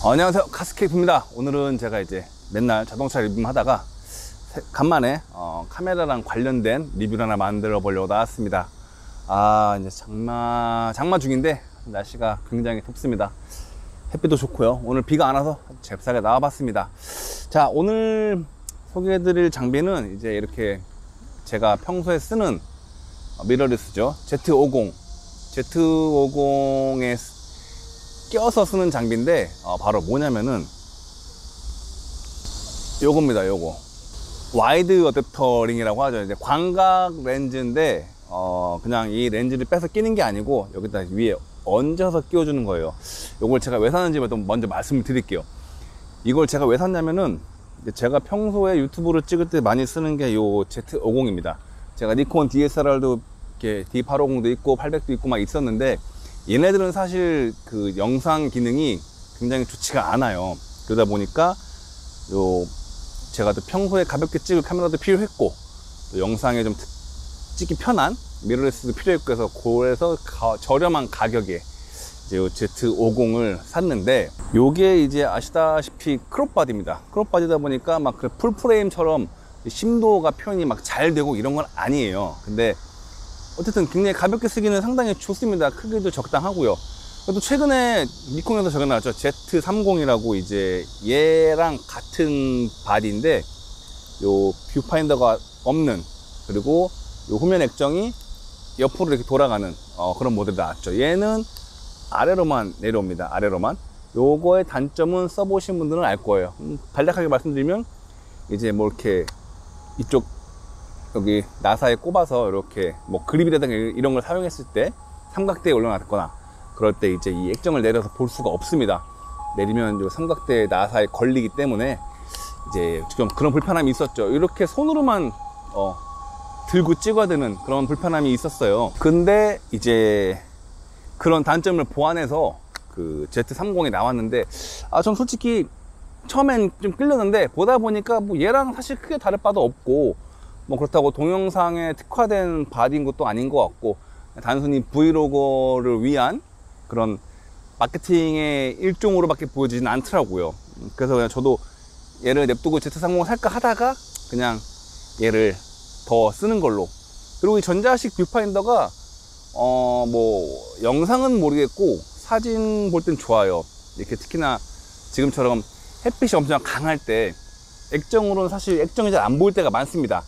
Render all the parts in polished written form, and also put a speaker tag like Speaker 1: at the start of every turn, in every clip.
Speaker 1: 안녕하세요, 카스케이프입니다. 오늘은 제가 이제 맨날 자동차 리뷰 하다가 간만에 카메라랑 관련된 리뷰를 하나 만들어 보려고 나왔습니다. 이제 장마 중인데 날씨가 굉장히 덥습니다. 햇빛도 좋고요. 오늘 비가 안 와서 잽싸게 나와 봤습니다. 자, 오늘 소개해 드릴 장비는 이제 이렇게 제가 평소에 쓰는 미러리스죠. Z50에 껴서 쓰는 장비인데 바로 뭐냐면은 요겁니다. 요거 와이드 어댑터 링이라고 하죠. 이제 광각 렌즈인데 그냥 이 렌즈를 빼서 끼는 게 아니고 여기다 위에 얹어서 끼워주는 거예요. 요걸 제가 왜 샀는지 먼저 말씀을 드릴게요. 이걸 제가 왜 샀냐면은 제가 평소에 유튜브를 찍을 때 많이 쓰는 게 요 Z50입니다. 제가 니콘 DSLR도 이렇게 D850도 있고 800도 있고 막 있었는데 얘네들은 사실 그 영상 기능이 굉장히 좋지가 않아요. 그러다 보니까 제가 또 평소에 가볍게 찍을 카메라도 필요했고 또 영상에 좀 찍기 편한 미러리스도 필요했고 해서 그래서 저렴한 가격에 이제 요 Z50을 샀는데, 요게 이제 아시다시피 크롭바디입니다. 크롭바디다 보니까 막 그 풀프레임처럼 심도가 표현이 막 잘 되고 이런 건 아니에요. 근데 어쨌든 굉장히 가볍게 쓰기는 상당히 좋습니다. 크기도 적당하고요. 또 최근에 니콘에서 저게 나왔죠. Z30이라고 이제 얘랑 같은 바디인데 요 뷰파인더가 없는, 그리고 요 후면 액정이 옆으로 이렇게 돌아가는 그런 모델이 나왔죠. 얘는 아래로만 내려옵니다. 아래로만. 요거의 단점은 써보신 분들은 알 거예요. 간략하게 말씀드리면 이제 뭐 이렇게 이쪽 여기 나사에 꼽아서 이렇게 뭐 그립이라든가 이런 걸 사용했을 때 삼각대에 올려놨거나 그럴 때 이제 이 액정을 내려서 볼 수가 없습니다. 내리면 요 삼각대 나사에 걸리기 때문에 이제 좀 그런 불편함이 있었죠. 이렇게 손으로만 들고 찍어야 되는 그런 불편함이 있었어요. 근데 이제 그런 단점을 보완해서 그 Z30이 나왔는데 전 솔직히 처음엔 좀 끌렸는데 보다 보니까 뭐 얘랑 사실 크게 다를 바도 없고 뭐 그렇다고 동영상에 특화된 바디인 것도 아닌 것 같고 단순히 브이로거를 위한 그런 마케팅의 일종으로밖에 보여지진 않더라고요. 그래서 그냥 저도 얘를 냅두고 Z30 살까 하다가 그냥 얘를 더 쓰는 걸로. 그리고 이 전자식 뷰파인더가 뭐 영상은 모르겠고 사진 볼 땐 좋아요. 이렇게 특히나 지금처럼 햇빛이 엄청 강할 때 액정으로는 사실 액정이 잘 안 보일 때가 많습니다.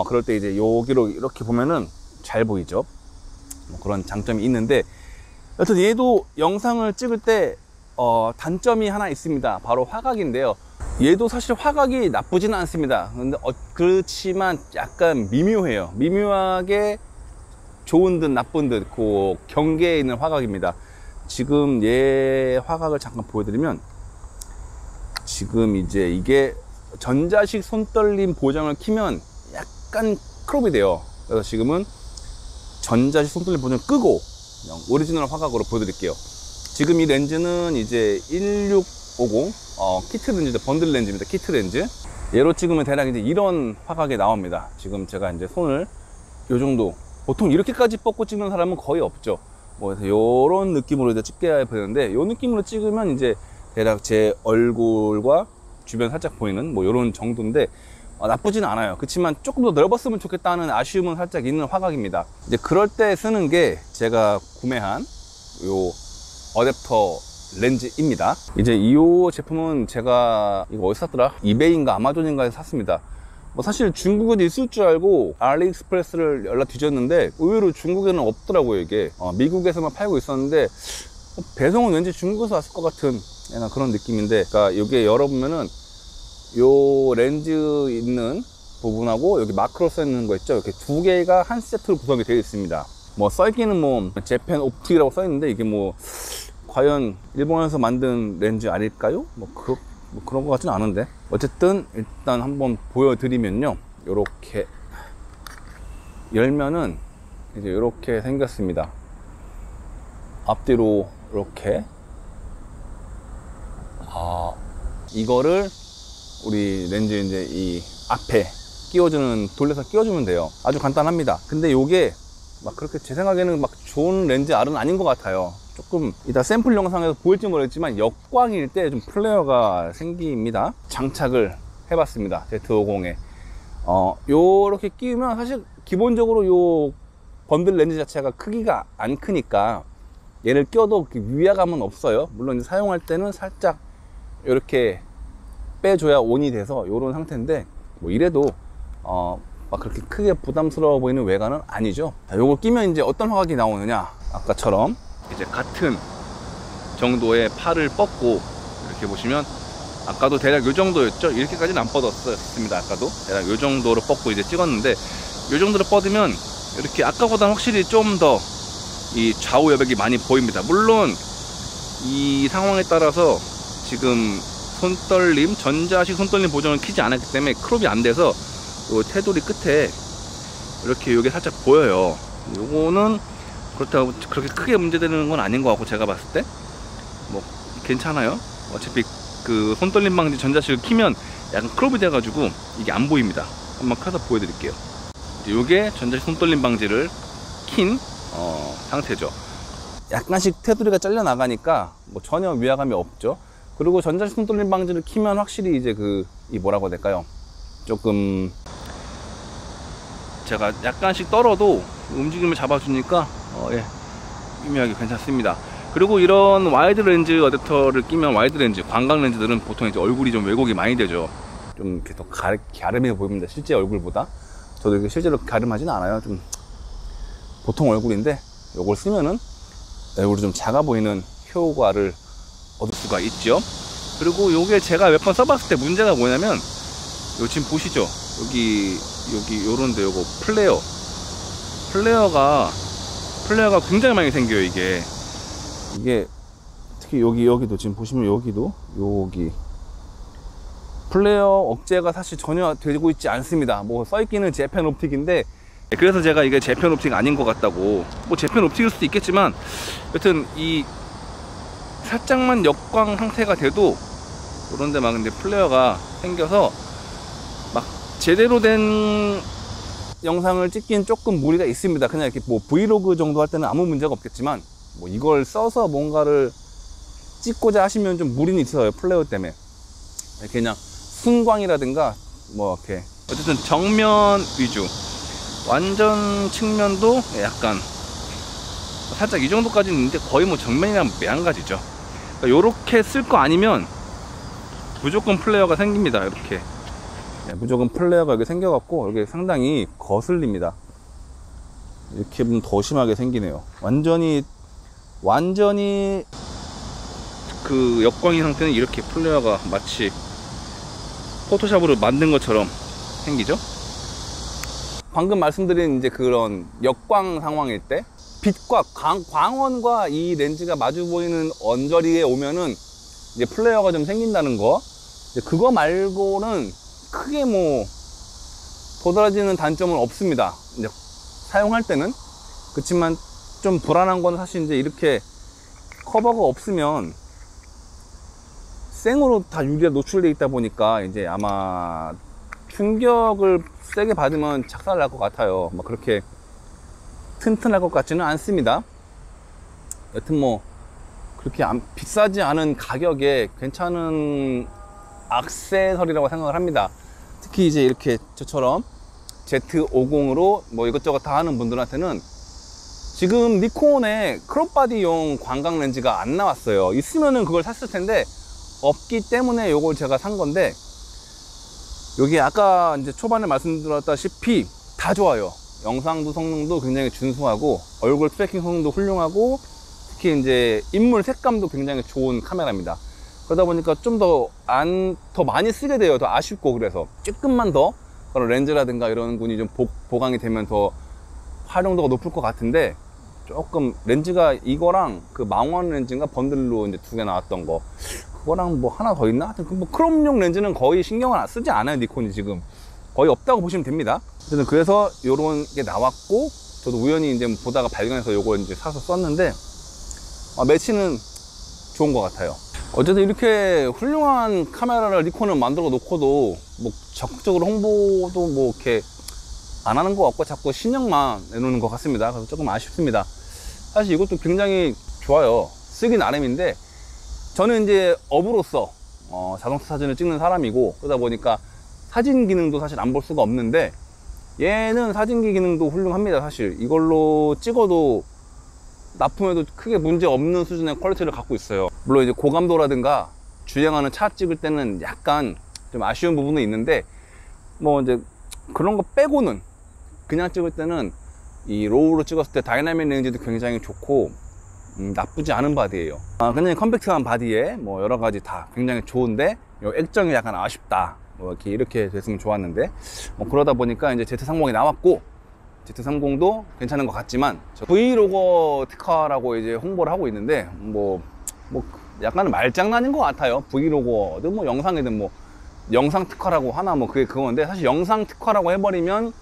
Speaker 1: 그럴 때 이제 여기로 이렇게 보면은 잘 보이죠. 뭐 그런 장점이 있는데, 여튼 얘도 영상을 찍을 때 단점이 하나 있습니다. 바로 화각인데요. 얘도 사실 화각이 나쁘지는 않습니다. 근데 그렇지만 약간 미묘해요. 미묘하게 좋은 듯 나쁜 듯 그 경계에 있는 화각입니다. 지금 얘 화각을 잠깐 보여드리면, 지금 이제 이게 전자식 손떨림 보정을 키면 약간 크롭이 돼요. 그래서 지금은 전자식 손떨림 보정을 끄고 그냥 오리지널 화각으로 보여드릴게요. 지금 이 렌즈는 이제 1650 키트 렌즈죠. 번들 렌즈입니다. 키트 렌즈. 얘로 찍으면 대략 이제 이런 화각이 나옵니다. 지금 제가 이제 손을 요 정도, 보통 이렇게까지 뻗고 찍는 사람은 거의 없죠. 뭐 그래서 요런 느낌으로 이제 찍게 되는데, 요 느낌으로 찍으면 이제 대략 제 얼굴과 주변 살짝 보이는 뭐 요런 정도인데 나쁘진 않아요. 그렇지만 조금 더 넓었으면 좋겠다는 아쉬움은 살짝 있는 화각입니다. 이제 그럴 때 쓰는 게 제가 구매한 요 어댑터 렌즈입니다. 이제 이 제품은 제가 이거 어디서 샀더라? 이베이인가 아마존인가에서 샀습니다. 뭐 사실 중국에도 있을 줄 알고 알리익스프레스를 연락 뒤졌는데 의외로 중국에는 없더라고요. 이게 미국에서만 팔고 있었는데 배송은 왠지 중국에서 왔을 것 같은 그런 느낌인데, 그러니까 이게 열어보면은 요 렌즈 있는 부분하고 여기 마크로 써 있는 거 있죠. 이렇게 두 개가 한 세트로 구성이 되어 있습니다. 뭐 써있기는 뭐 재팬 옵틱이라고 써 있는데 이게 뭐 과연 일본에서 만든 렌즈 아닐까요? 뭐 그런 것 같지는 않은데, 어쨌든 일단 한번 보여드리면요, 요렇게 열면은 이제 요렇게 생겼습니다. 앞뒤로 이렇게 이거를 우리 렌즈 이제 이 앞에 돌려서 끼워주면 돼요. 아주 간단합니다. 근데 요게 막 그렇게 제 생각에는 막 좋은 렌즈 알은 아닌 것 같아요. 조금 이따 샘플 영상에서 보일지 모르겠지만 역광일 때 좀 플레어가 생깁니다. 장착을 해봤습니다. Z50에 요렇게 끼우면 사실 기본적으로 요 번들 렌즈 자체가 크기가 안 크니까 얘를 껴도 위화감은 없어요. 물론 이제 사용할 때는 살짝 이렇게 빼줘야 온이 돼서 요런 상태인데, 뭐 이래도 막 그렇게 크게 부담스러워 보이는 외관은 아니죠. 자, 요거 끼면 이제 어떤 화각이 나오느냐, 아까처럼 이제 같은 정도의 팔을 뻗고 이렇게 보시면, 아까도 대략 요 정도였죠. 이렇게까지는 안 뻗었습니다. 아까도 대략 요 정도로 뻗고 이제 찍었는데, 요 정도로 뻗으면 이렇게 아까보다는 확실히 좀 더 이 좌우 여백이 많이 보입니다. 물론 이 상황에 따라서 지금 손떨림, 전자식 손떨림 보정을 키지 않았기 때문에 크롭이 안 돼서 요 테두리 끝에 이렇게 요게 살짝 보여요. 요거는 그렇다고 그렇게 크게 문제되는 건 아닌 것 같고, 제가 봤을 때 뭐 괜찮아요. 어차피 그 손떨림 방지 전자식을 키면 약간 크롭이 돼가지고 이게 안 보입니다. 한번 켜서 보여드릴게요. 요게 전자식 손떨림 방지를 킨 상태죠. 약간씩 테두리가 잘려 나가니까 뭐 전혀 위화감이 없죠. 그리고 전자식 손떨림 방지를 키면 확실히 이제 이 뭐라고 해야 될까요? 조금 제가 약간씩 떨어도 움직임을 잡아주니까 예, 미묘하게 괜찮습니다. 그리고 이런 와이드 렌즈 어댑터를 끼면, 와이드 렌즈, 광각 렌즈들은 보통 이제 얼굴이 좀 왜곡이 많이 되죠. 좀 이렇게 더 갸름해 보입니다. 실제 얼굴보다. 저도 이게 실제로 갸름하진 않아요. 좀 보통 얼굴인데 요걸 쓰면은 얼굴이 좀 작아 보이는 효과를 얻을 수가 있죠. 그리고 요게 제가 몇 번 써봤을 때 문제가 뭐냐면, 요 지금 보시죠. 여기 요런데 요거 플레어가 굉장히 많이 생겨요. 이게 특히 여기도 지금 보시면 여기 플레어 억제가 사실 전혀 되고 있지 않습니다. 뭐 써있기는 재팬 옵틱인데, 그래서 제가 이게 재팬 옵틱 아닌 것 같다고, 뭐 재팬 옵틱일 수도 있겠지만 여튼 이 살짝만 역광 상태가 돼도 그런데 막 근데 플레어가 생겨서 막 제대로 된 영상을 찍긴 조금 무리가 있습니다. 그냥 이렇게 뭐 브이로그 정도 할 때는 아무 문제가 없겠지만, 뭐 이걸 써서 뭔가를 찍고자 하시면 좀 무리는 있어요. 플레어 때문에. 이렇게 그냥 순광이라든가 뭐 이렇게 어쨌든 정면 위주, 완전 측면도 약간 살짝 이 정도까지는 있는데 거의 뭐 정면이랑 매한가지죠. 그러니까 요렇게 쓸 거 아니면 무조건 플레어가 생깁니다. 이렇게 무조건 플레어가 여기 생겨갖고 여기 상당히 거슬립니다. 이렇게 보면 더 심하게 생기네요. 완전히 그 역광인 상태는 이렇게 플레어가 마치 포토샵으로 만든 것처럼 생기죠. 방금 말씀드린 이제 그런 역광 상황일 때 빛과 광원과 이 렌즈가 마주 보이는 언저리에 오면은 이제 플레어가 좀 생긴다는 거. 그거 말고는 크게 뭐 도드라지는 단점은 없습니다. 이제 사용할 때는. 그렇지만 좀 불안한 건 사실 이제 이렇게 커버가 없으면 생으로 다 유리에 노출되어 있다 보니까 이제 아마 충격을 세게 받으면 작살 날 것 같아요. 막 그렇게 튼튼할 것 같지는 않습니다. 여튼 뭐 그렇게 비싸지 않은 가격에 괜찮은 액세서리라고 생각을 합니다. 특히 이제 이렇게 저처럼 Z50으로 뭐 이것저것 다 하는 분들한테는 지금 니콘에 크롭바디용 광각 렌즈가 안 나왔어요. 있으면은 그걸 샀을 텐데 없기 때문에 요걸 제가 산 건데, 여기 아까 이제 초반에 말씀드렸다시피 다 좋아요. 영상도 성능도 굉장히 준수하고, 얼굴 트래킹 성능도 훌륭하고, 특히 이제 인물 색감도 굉장히 좋은 카메라입니다. 그러다 보니까 좀 더 많이 쓰게 돼요. 더 아쉽고. 그래서 조금만 더 그런 렌즈라든가 이런 군이 좀 보강이 되면 더 활용도가 높을 것 같은데, 조금 렌즈가 이거랑 그 망원 렌즈인가 번들로 이제 2개 나왔던 거, 그거랑 뭐 하나 더 있나? 하여튼 뭐 크롬용 렌즈는 거의 신경을 쓰지 않아요. 니콘이 지금 거의 없다고 보시면 됩니다. 어쨌든 그래서 요런 게 나왔고, 저도 우연히 이제 보다가 발견해서 요거 이제 사서 썼는데 매치는 좋은 것 같아요. 어쨌든 이렇게 훌륭한 카메라를 니콘을 만들어 놓고도 뭐 적극적으로 홍보도 뭐 이렇게 안 하는 것 같고 자꾸 신형만 내놓는 것 같습니다. 그래서 조금 아쉽습니다. 사실 이것도 굉장히 좋아요. 쓰기 나름인데 저는 이제 업으로서 자동차 사진을 찍는 사람이고, 그러다 보니까 사진 기능도 사실 안 볼 수가 없는데, 얘는 사진기 기능도 훌륭합니다. 사실 이걸로 찍어도 납품해도 크게 문제 없는 수준의 퀄리티를 갖고 있어요. 물론 이제 고감도라든가 주행하는 차 찍을 때는 약간 좀 아쉬운 부분은 있는데, 뭐 이제 그런 거 빼고는 그냥 찍을 때는 이 로우로 찍었을 때 다이나믹 렌즈도 굉장히 좋고 나쁘지 않은 바디예요. 굉장히 컴팩트한 바디에 뭐 여러 가지 다 굉장히 좋은데 요 액정이 약간 아쉽다, 뭐 이렇게 됐으면 좋았는데, 뭐 그러다 보니까 이제 Z30이 나왔고, Z30도 괜찮은 것 같지만 브이로거 특화라고 이제 홍보를 하고 있는데, 뭐 약간 말장난인 것 같아요. 브이로거든 뭐 영상이든 뭐 영상 특화라고 하나, 뭐 그게 그건데, 사실 영상 특화라고 해버리면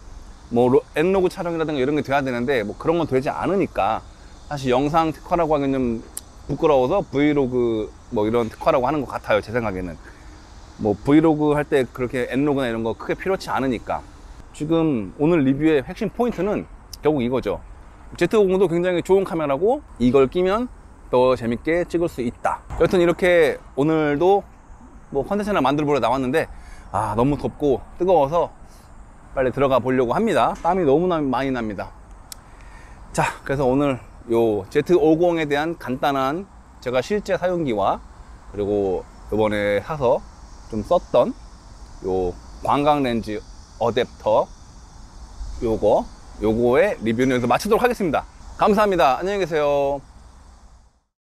Speaker 1: 뭐 N로그 촬영이라든가 이런 게 돼야 되는데, 뭐 그런 건 되지 않으니까 사실 영상 특화라고 하긴 좀 부끄러워서 브이로그 뭐 이런 특화라고 하는 것 같아요. 제 생각에는 뭐 브이로그 할 때 그렇게 N로그나 이런 거 크게 필요치 않으니까. 지금 오늘 리뷰의 핵심 포인트는 결국 이거죠. Z50도 굉장히 좋은 카메라고 이걸 끼면 더 재밌게 찍을 수 있다. 여튼 이렇게 오늘도 뭐 컨텐츠 하나 만들어 보려 나왔는데, 너무 덥고 뜨거워서 빨리 들어가 보려고 합니다. 땀이 너무나 많이 납니다. 자, 그래서 오늘 요 Z50에 대한 간단한 제가 실제 사용기와, 그리고 이번에 사서 좀 썼던 요 광각 렌즈 어댑터 요거의 리뷰는 여기서 마치도록 하겠습니다. 감사합니다. 안녕히 계세요.